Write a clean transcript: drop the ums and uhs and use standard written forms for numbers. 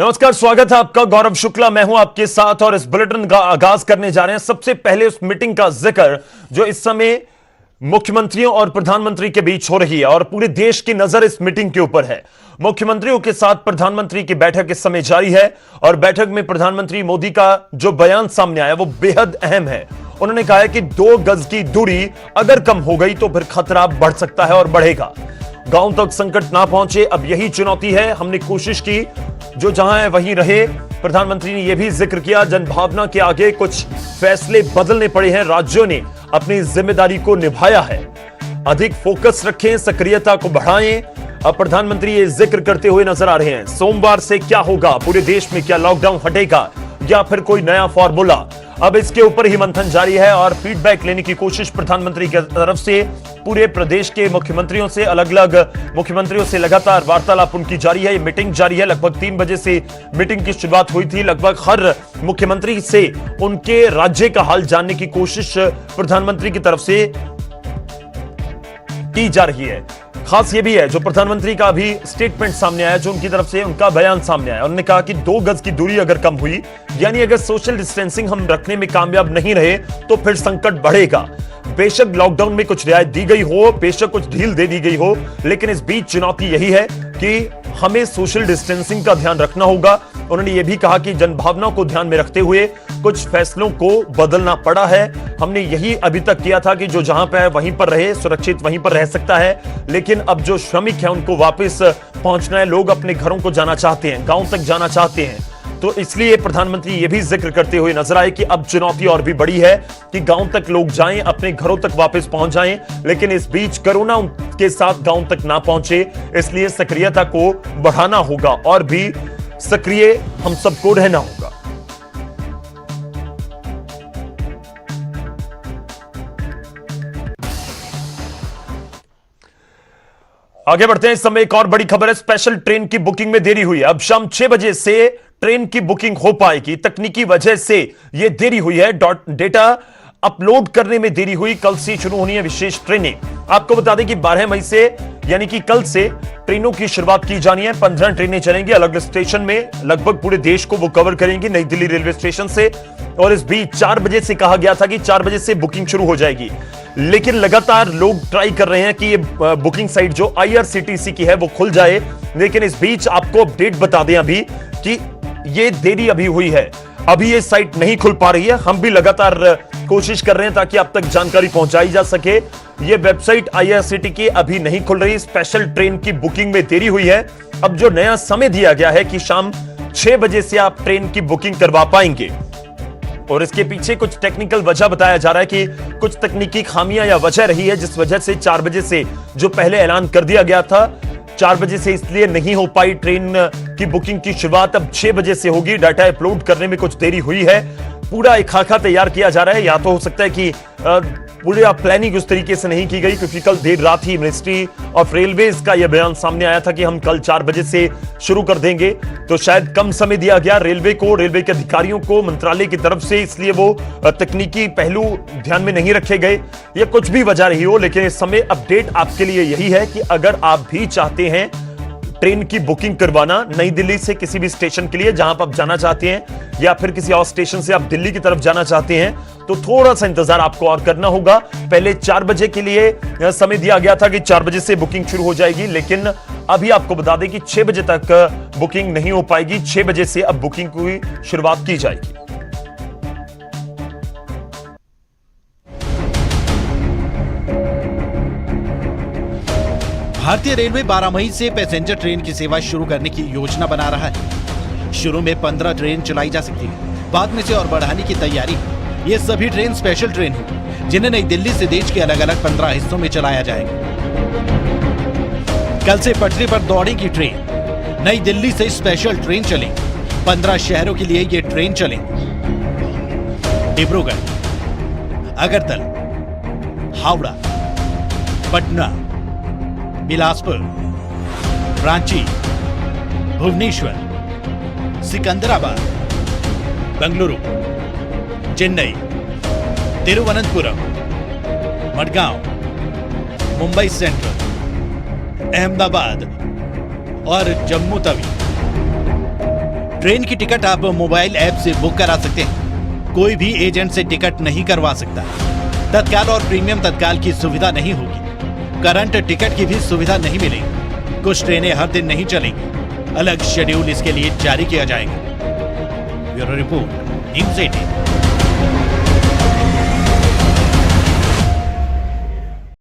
नमस्कार, स्वागत है आपका। गौरव शुक्ला मैं हूं आपके साथ और इस बुलेटिन का आगाज करने जा रहे हैं सबसे पहले उस मीटिंग का जिक्र जो इस समय मुख्यमंत्रियों और प्रधानमंत्री के बीच हो रही है और पूरे देश की नजर इस मीटिंग के ऊपर है। मुख्यमंत्रियों के साथ प्रधानमंत्री की बैठक इस समय जारी है और बैठक में प्रधानमंत्री मोदी का जो बयान सामने आया वो बेहद अहम है। उन्होंने कहा है कि 2 गज की दूरी अगर कम हो गई तो फिर खतरा बढ़ सकता है और बढ़ेगा। गांव तक संकट ना पहुंचे, अब यही चुनौती है। हमने कोशिश की जो जहां है वहीं रहे। प्रधानमंत्री ने यह भी जिक्र किया जनभावना के आगे कुछ फैसले बदलने पड़े हैं, राज्यों ने अपनी जिम्मेदारी को निभाया है। अधिक फोकस रखें, सक्रियता को बढ़ाएं। अब प्रधानमंत्री ये जिक्र करते हुए नजर आ रहे हैं। सोमवार से क्या होगा, पूरे देश में क्या लॉकडाउन हटेगा या फिर कोई नया फॉर्मूला, अब इसके ऊपर ही मंथन जारी है और फीडबैक लेने की कोशिश प्रधानमंत्री की तरफ से पूरे प्रदेश के मुख्यमंत्रियों से, अलग अलग मुख्यमंत्रियों से लगातार वार्तालाप उनकी जारी है। ये मीटिंग जारी है। लगभग 3 बजे से मीटिंग की शुरुआत हुई थी। लगभग हर मुख्यमंत्री से उनके राज्य का हाल जानने की कोशिश प्रधानमंत्री की तरफ से की जा रही है। खास ये भी है जो प्रधानमंत्री का अभी स्टेटमेंट सामने आया, जो उनकी तरफ से उनका बयान सामने आया। उन्होंने कहा कि 2 गज की दूरी अगर कम हुई, यानी अगर सोशल डिस्टेंसिंग हम रखने में कामयाब नहीं रहे तो फिर संकट बढ़ेगा। बेशक लॉकडाउन में कुछ रियायत दी गई हो, बेशक कुछ ढील दे दी गई हो, लेकिन इस बीच चुनौती यही है कि हमें सोशल डिस्टेंसिंग का ध्यान रखना होगा। उन्होंने यह भी कहा कि जनभावना को ध्यान में रखते हुए कुछ फैसलों को बदलना पड़ा है। हमने यही अभी तक किया था कि जो जहां पे है वहीं पर रहे, सुरक्षित वहीं पर रह सकता है, लेकिन अब जो श्रमिक है उनको वापस पहुंचना है। लोग अपने घरों को जाना चाहते हैं, गांव तक जाना चाहते हैं। तो इसलिए प्रधानमंत्री यह भी जिक्र करते हुए नजर आए कि अब चुनौती और भी बड़ी है कि गांव तक लोग जाएं, अपने घरों तक वापस पहुंच जाएं, लेकिन इस बीच कोरोना के साथ गांव तक ना पहुंचे, इसलिए सक्रियता को बढ़ाना होगा और भी सक्रिय हम सबको रहना होगा। आगे बढ़ते हैं। इस समय एक और बड़ी खबर है। स्पेशल ट्रेन की बुकिंग में देरी हुई है। अब शाम 6 बजे से ट्रेन की बुकिंग हो पाएगी। तकनीकी वजह से यह देरी हुई है। डेटा अपलोड करने में देरी हुई। कल से शुरू होनी है विशेष ट्रेनें। आपको बता दें कि 12 मई से यानी कि कल से ट्रेनों की शुरुआत की जानी है। 15 ट्रेनें चलेंगी अलग स्टेशन में, लगभग पूरे देश को वो कवर करेंगी नई दिल्ली रेलवे स्टेशन से। और इस बीच 4 बजे से कहा गया था कि 4 बजे से बुकिंग शुरू हो जाएगी, लेकिन लगातार लोग ट्राई कर रहे हैं कि ये बुकिंग साइट जो IRCTC की है वो खुल जाए। लेकिन इस बीच आपको अपडेट बता दें अभी कि ये देरी अभी हुई है, अभी ये साइट नहीं खुल पा रही है। हम भी लगातार कोशिश कर रहे हैं ताकि आप तक जानकारी पहुंचाई जा सके। ये वेबसाइट IRCTC की अभी नहीं खुल रही। स्पेशल ट्रेन की बुकिंग में देरी हुई है। अब जो नया समय दिया गया है कि शाम 6 बजे से आप ट्रेन की बुकिंग करवा पाएंगे, और इसके पीछे कुछ टेक्निकल वजह बताया जा रहा है कि कुछ तकनीकी खामियां या वजह रही है जिस वजह से 4 बजे से जो पहले ऐलान कर दिया गया था 4 बजे से इसलिए नहीं हो पाई ट्रेन की बुकिंग की शुरुआत। अब 6 बजे से होगी। डाटा अपलोड करने में कुछ देरी हुई है। पूरा एक खाका तैयार किया जा रहा है। या तो हो सकता है कि पूरी प्लानिंग उस तरीके से नहीं की गई, क्योंकि कल देर रात ही मिनिस्ट्री ऑफ रेलवेज का यह बयान सामने आया था कि हम कल 4 बजे से शुरू कर देंगे। तो शायद कम समय दिया गया रेलवे को, रेलवे के अधिकारियों को मंत्रालय की तरफ से, इसलिए वो तकनीकी पहलू ध्यान में नहीं रखे गए। यह कुछ भी वजह रही हो, लेकिन इस समय अपडेट आपके लिए यही है कि अगर आप भी चाहते हैं ट्रेन की बुकिंग करवाना नई दिल्ली से किसी भी स्टेशन के लिए जहां पर आप जाना चाहते हैं, या फिर किसी और स्टेशन से आप दिल्ली की तरफ जाना चाहते हैं, तो थोड़ा सा इंतजार आपको और करना होगा। पहले 4 बजे के लिए समय दिया गया था कि 4 बजे से बुकिंग शुरू हो जाएगी, लेकिन अभी आपको बता दें कि 6 बजे तक बुकिंग नहीं हो पाएगी। 6 बजे से अब बुकिंग की शुरुआत की जाएगी। भारतीय रेलवे 12 मई से पैसेंजर ट्रेन की सेवा शुरू करने की योजना बना रहा है। शुरू में 15 ट्रेन चलाई जा सकती है, बाद में से और बढ़ाने की तैयारी। ये सभी ट्रेन स्पेशल ट्रेन हैं, जिन्हें नई दिल्ली से देश के अलग अलग 15 हिस्सों में चलाया जाएगा। कल से पटरी पर दौड़ेगी ट्रेन। नई दिल्ली से स्पेशल ट्रेन चलेंगी। 15 शहरों के लिए ये ट्रेन चलेंगी। डिब्रूगढ़, अगरतला, हावड़ा, पटना, बिलासपुर, रांची, भुवनेश्वर, सिकंदराबाद, बेंगलुरु, चेन्नई, तिरुवनंतपुरम, मडगांव, मुंबई सेंट्रल, अहमदाबाद और जम्मू तवी। ट्रेन की टिकट आप मोबाइल ऐप से बुक करा सकते हैं। कोई भी एजेंट से टिकट नहीं करवा सकता। तत्काल और प्रीमियम तत्काल की सुविधा नहीं होगी। करंट टिकट की भी सुविधा नहीं मिलेगी। कुछ ट्रेनें हर दिन नहीं चलेंगी। अलग शेड्यूल इसके लिए जारी किया जाएगा। Bureau report, news 18।